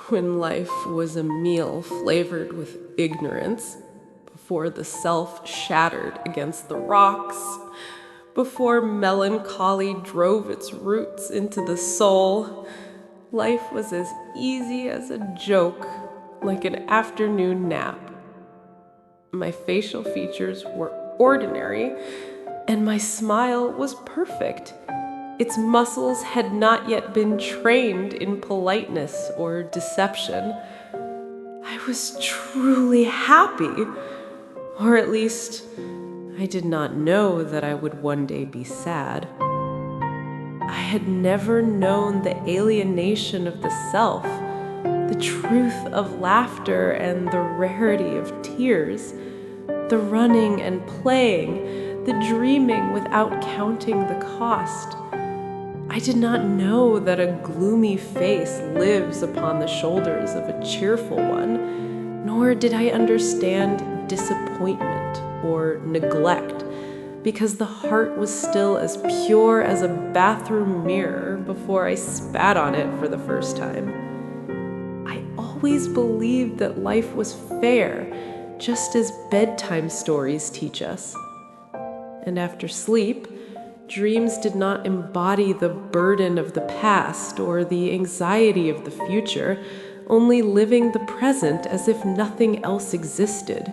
when life was a meal flavored with ignorance, before the self shattered against the rocks, before melancholy drove its roots into the soul. Life was as easy as a joke, like an afternoon nap. My facial features were ordinary, and my smile was perfect. Its muscles had not yet been trained in politeness or deception. I was truly happy, or at least I did not know that I would one day be sad. I had never known the alienation of the self, the truth of laughter and the rarity of tears, the running and playing, the dreaming without counting the cost. I did not know that a gloomy face lives upon the shoulders of a cheerful one, nor did I understand disappointment or neglect, because the heart was still as pure as a bathroom mirror before I spat on it for the first time. I always believed that life was fair, just as bedtime stories teach us. And after sleep, dreams did not embody the burden of the past or the anxiety of the future, only living the present as if nothing else existed.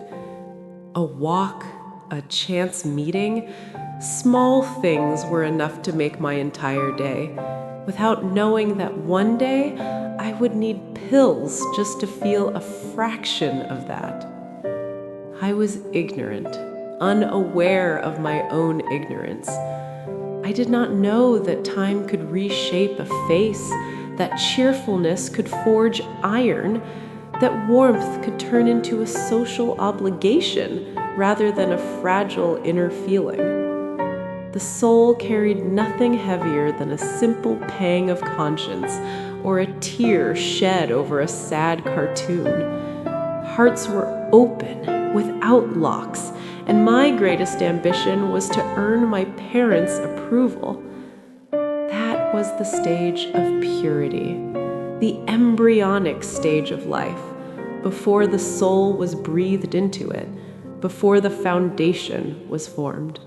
A walk, a chance meeting, small things were enough to make my entire day, without knowing that one day I would need pills just to feel a fraction of that. I was ignorant, unaware of my own ignorance. I did not know that time could reshape a face, that cheerfulness could forge iron, that warmth could turn into a social obligation rather than a fragile inner feeling. The soul carried nothing heavier than a simple pang of conscience or a tear shed over a sad cartoon. Hearts were open, without locks, and my greatest ambition was to earn my parents' approval. That was the stage of purity, the embryonic stage of life, before the soul was breathed into it, before the foundation was formed.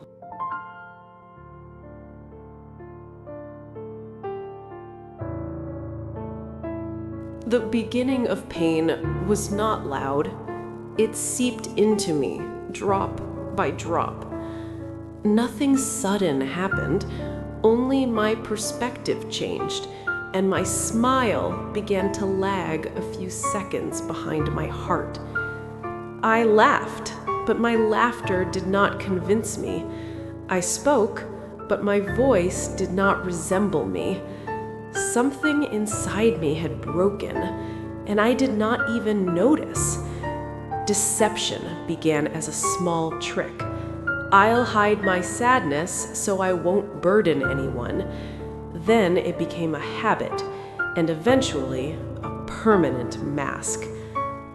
The beginning of pain was not loud. It seeped into me, drop by drop. Nothing sudden happened, only my perspective changed, and my smile began to lag a few seconds behind my heart. I laughed, but my laughter did not convince me. I spoke, but my voice did not resemble me. Something inside me had broken, and I did not even notice. Deception began as a small trick. I'll hide my sadness so I won't burden anyone. Then it became a habit, and eventually a permanent mask.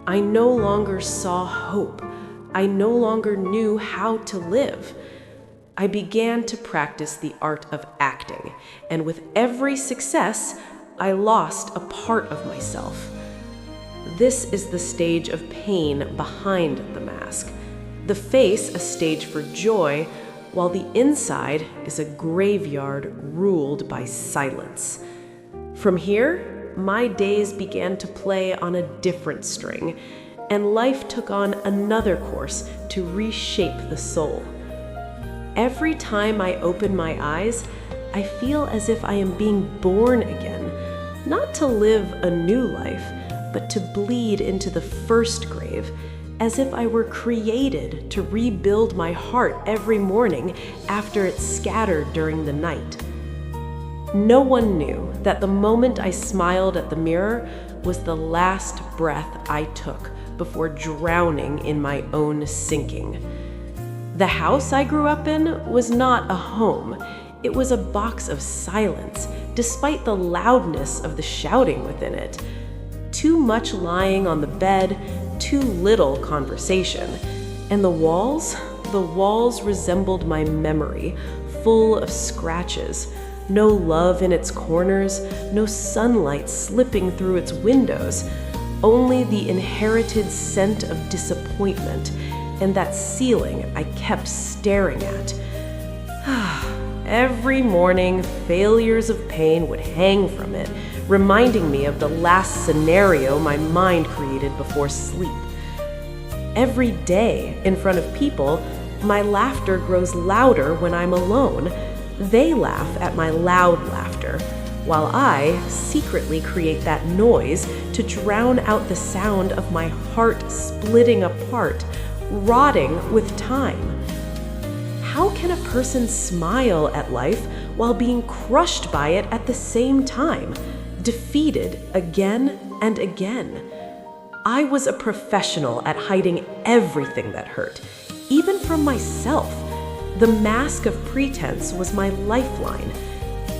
I no longer saw hope. I no longer knew how to live. I began to practice the art of acting, and with every success, I lost a part of myself. This is the stage of pain behind the mask. The face a stage for joy, while the inside is a graveyard ruled by silence. From here, my days began to play on a different string, and life took on another course to reshape the soul. Every time I open my eyes, I feel as if I am being born again, not to live a new life, but to bleed into the first grave, as if I were created to rebuild my heart every morning after it scattered during the night. No one knew that the moment I smiled at the mirror was the last breath I took before drowning in my own sinking. The house I grew up in was not a home. It was a box of silence, despite the loudness of the shouting within it. Too much lying on the bed, too little conversation. And the walls resembled my memory, full of scratches, no love in its corners, no sunlight slipping through its windows, only the inherited scent of disappointment and that ceiling I kept staring at. Every morning, failures of pain would hang from it, reminding me of the last scenario my mind created before sleep. Every day, in front of people, my laughter grows louder when I'm alone. They laugh at my loud laughter, while I secretly create that noise to drown out the sound of my heart splitting apart, rotting with time. How can a person smile at life while being crushed by it at the same time, defeated again and again? I was a professional at hiding everything that hurt, even from myself. The mask of pretense was my lifeline.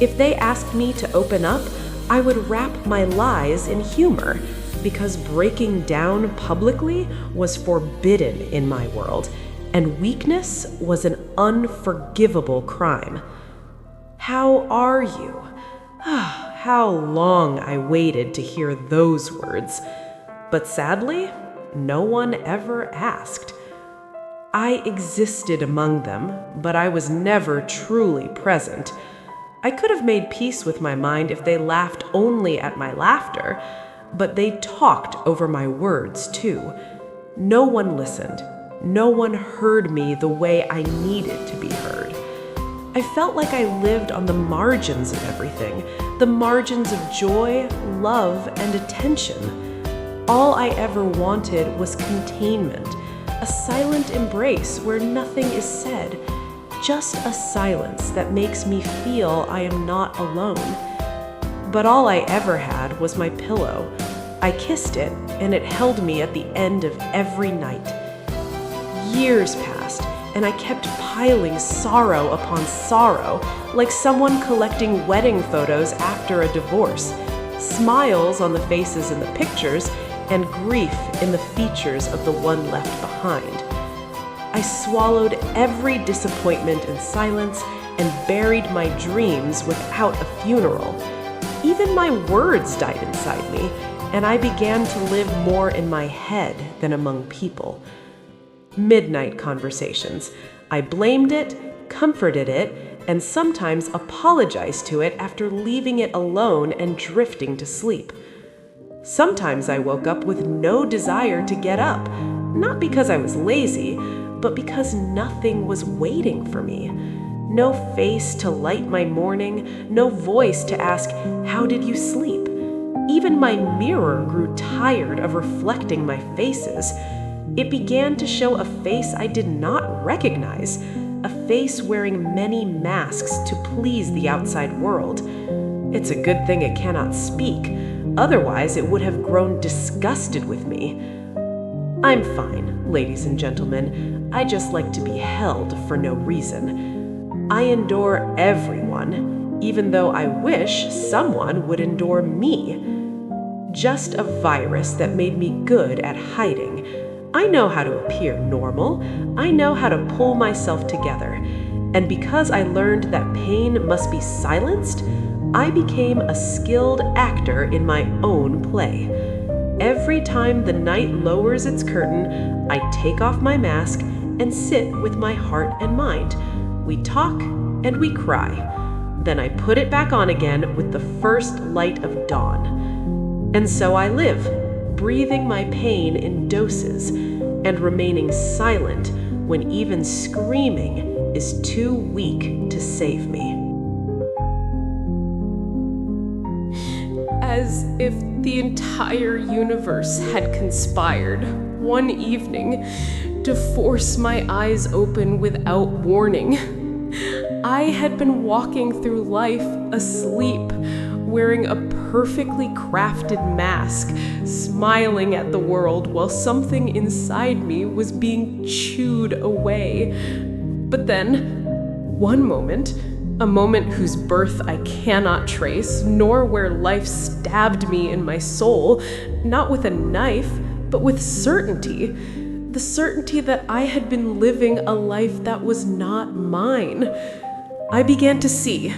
If they asked me to open up, I would wrap my lies in humor, because breaking down publicly was forbidden in my world, and weakness was an unforgivable crime. How are you? How long I waited to hear those words. But sadly, no one ever asked. I existed among them, but I was never truly present. I could have made peace with my mind if they laughed only at my laughter, but they talked over my words too. No one listened. No one heard me the way I needed to be heard. I felt like I lived on the margins of everything, the margins of joy, love, and attention. All I ever wanted was containment, a silent embrace where nothing is said, just a silence that makes me feel I am not alone. But all I ever had was my pillow. I kissed it, and it held me at the end of every night. Years passed, and I kept piling sorrow upon sorrow, like someone collecting wedding photos after a divorce, smiles on the faces in the pictures, and grief in the features of the one left behind. I swallowed every disappointment in silence and buried my dreams without a funeral. Even my words died inside me, and I began to live more in my head than among people. Midnight conversations. I blamed it, comforted it, and sometimes apologized to it after leaving it alone and drifting to sleep. Sometimes I woke up with no desire to get up, not because I was lazy, but because nothing was waiting for me. No face to light my morning, no voice to ask, "How did you sleep?" Even my mirror grew tired of reflecting my faces. It began to show a face I did not recognize, a face wearing many masks to please the outside world. It's a good thing it cannot speak, otherwise it would have grown disgusted with me. I'm fine, ladies and gentlemen. I just like to be held for no reason. I endure everyone, even though I wish someone would endure me. Just a virus that made me good at hiding. I know how to appear normal. I know how to pull myself together. And because I learned that pain must be silenced, I became a skilled actor in my own play. Every time the night lowers its curtain, I take off my mask and sit with my heart and mind. We talk and we cry. Then I put it back on again with the first light of dawn. And so I live, breathing my pain in doses and remaining silent when even screaming is too weak to save me. As if the entire universe had conspired one evening to force my eyes open without warning. I had been walking through life asleep, wearing a perfectly crafted mask, smiling at the world while something inside me was being chewed away. But then, one moment, a moment whose birth I cannot trace, nor where life stabbed me in my soul, not with a knife, but with certainty. The certainty that I had been living a life that was not mine. I began to see,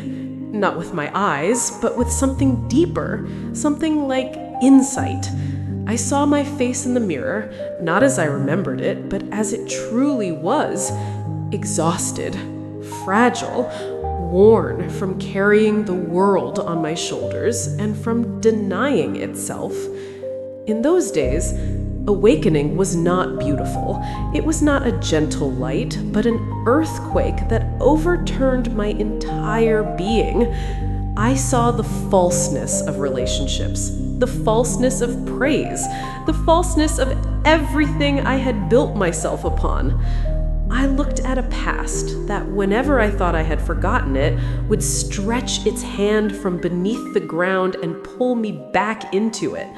Not with my eyes, but with something deeper, something like insight. I saw my face in the mirror, not as I remembered it, but as it truly was: exhausted, fragile, worn from carrying the world on my shoulders and from denying itself. In those days, awakening was not beautiful. It was not a gentle light, but an earthquake that overturned my entire being. I saw the falseness of relationships, the falseness of praise, the falseness of everything I had built myself upon. I looked at a past that, whenever I thought I had forgotten it, would stretch its hand from beneath the ground and pull me back into it.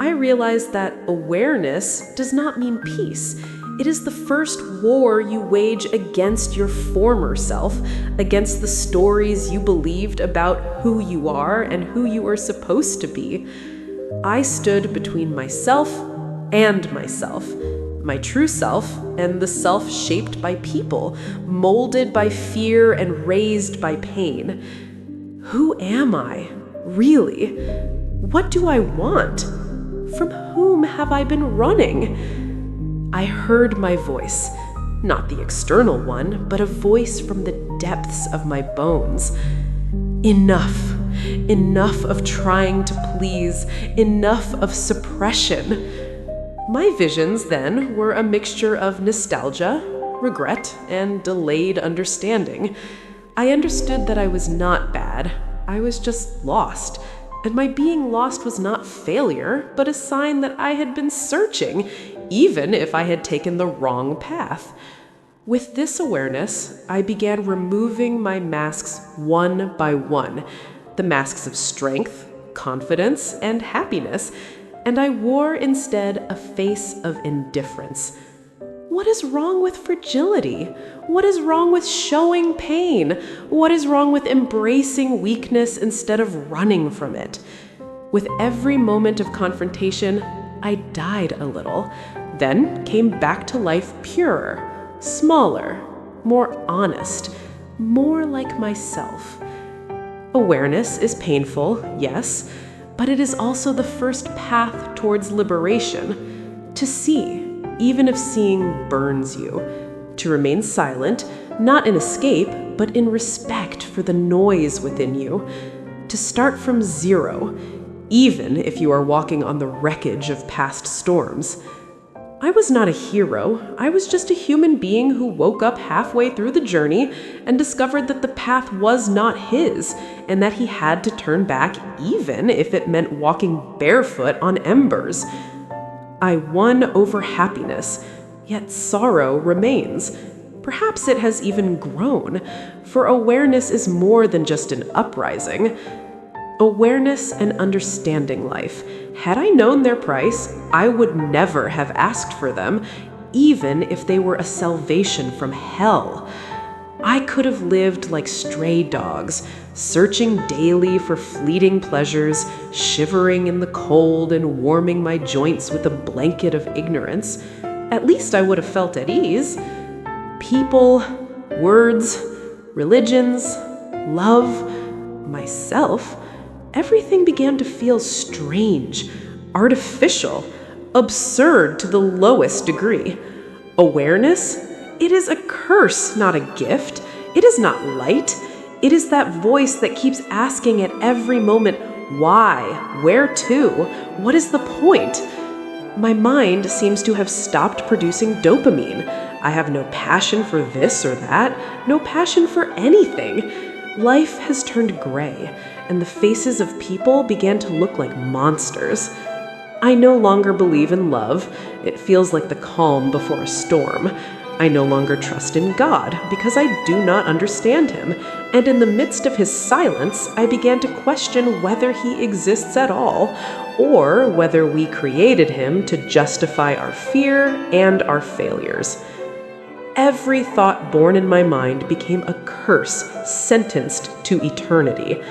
I realized that awareness does not mean peace. It is the first war you wage against your former self, against the stories you believed about who you are and who you are supposed to be. I stood between myself and myself, my true self and the self shaped by people, molded by fear and raised by pain. Who am I, really? What do I want? From whom have I been running? I heard my voice, not the external one, but a voice from the depths of my bones. Enough. Enough of trying to please. Enough of suppression. My visions, then, were a mixture of nostalgia, regret, and delayed understanding. I understood that I was not bad. I was just lost. And my being lost was not failure, but a sign that I had been searching, even if I had taken the wrong path. With this awareness, I began removing my masks one by one, the masks of strength, confidence, and happiness, and I wore instead a face of indifference. What is wrong with fragility? What is wrong with showing pain? What is wrong with embracing weakness instead of running from it? With every moment of confrontation, I died a little, then came back to life purer, smaller, more honest, more like myself. Awareness is painful, yes, but it is also the first path towards liberation. To see, even if seeing burns you. To remain silent, not in escape, but in respect for the noise within you. To start from zero, even if you are walking on the wreckage of past storms. I was not a hero. I was just a human being who woke up halfway through the journey and discovered that the path was not his, and that he had to turn back even if it meant walking barefoot on embers. I won over happiness, yet sorrow remains. Perhaps it has even grown, for awareness is more than just an uprising. Awareness and understanding life. Had I known their price, I would never have asked for them, even if they were a salvation from hell. I could have lived like stray dogs, searching daily for fleeting pleasures, shivering in the cold and warming my joints with a blanket of ignorance. At least I would have felt at ease. People, words, religions, love, myself, everything began to feel strange, artificial, absurd to the lowest degree. Awareness? It is a curse, not a gift. It is not light. It is that voice that keeps asking at every moment, why? Where to? What is the point? My mind seems to have stopped producing dopamine. I have no passion for this or that, no passion for anything. Life has turned gray, and the faces of people began to look like monsters. I no longer believe in love. It feels like the calm before a storm. I no longer trust in God because I do not understand him, and in the midst of his silence, I began to question whether he exists at all, or whether we created him to justify our fear and our failures. Every thought born in my mind became a curse sentenced to eternity.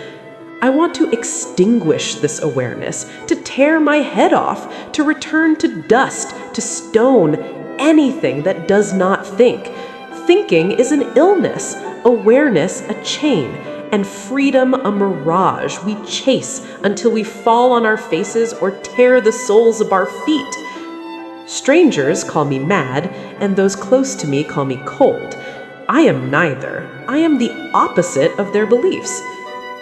I want to extinguish this awareness, to tear my head off, to return to dust, to stone anything that does not think. Thinking is an illness, awareness a chain, and freedom a mirage we chase until we fall on our faces or tear the soles of our feet. Strangers call me mad, and those close to me call me cold. I am neither. I am the opposite of their beliefs.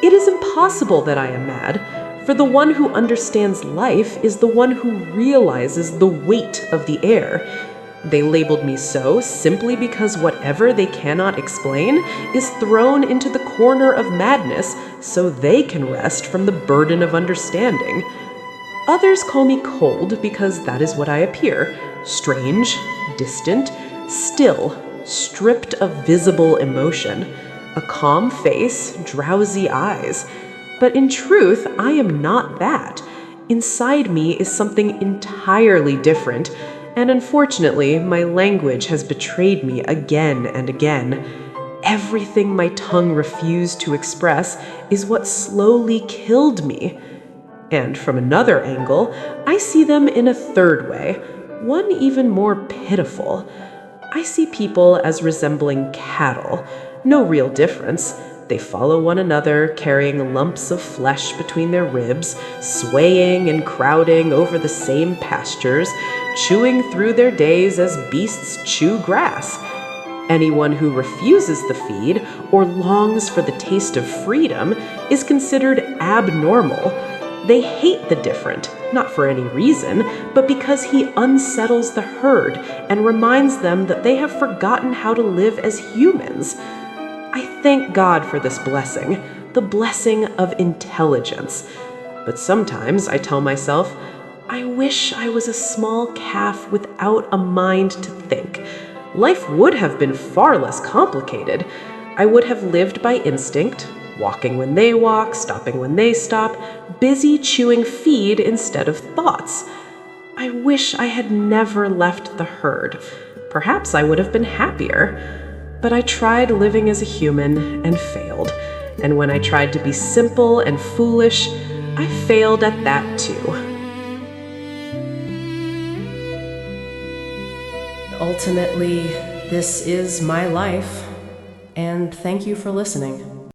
It is impossible that I am mad, for the one who understands life is the one who realizes the weight of the air. They labeled me so simply because whatever they cannot explain is thrown into the corner of madness so they can rest from the burden of understanding. Others call me cold because that is what I appear: strange, distant, still, stripped of visible emotion, a calm face, drowsy eyes. But in truth, I am not that. Inside me is something entirely different, and unfortunately, my language has betrayed me again and again. Everything my tongue refused to express is what slowly killed me. And from another angle, I see them in a third way, one even more pitiful. I see people as resembling cattle, no real difference. They follow one another, carrying lumps of flesh between their ribs, swaying and crowding over the same pastures, chewing through their days as beasts chew grass. Anyone who refuses the feed or longs for the taste of freedom is considered abnormal. They hate the different, not for any reason, but because he unsettles the herd and reminds them that they have forgotten how to live as humans. I thank God for this blessing, the blessing of intelligence. But sometimes I tell myself, I wish I was a small calf without a mind to think. Life would have been far less complicated. I would have lived by instinct, walking when they walk, stopping when they stop, busy chewing feed instead of thoughts. I wish I had never left the herd. Perhaps I would have been happier. But I tried living as a human and failed. And when I tried to be simple and foolish, I failed at that too. Ultimately, this is my life, and thank you for listening.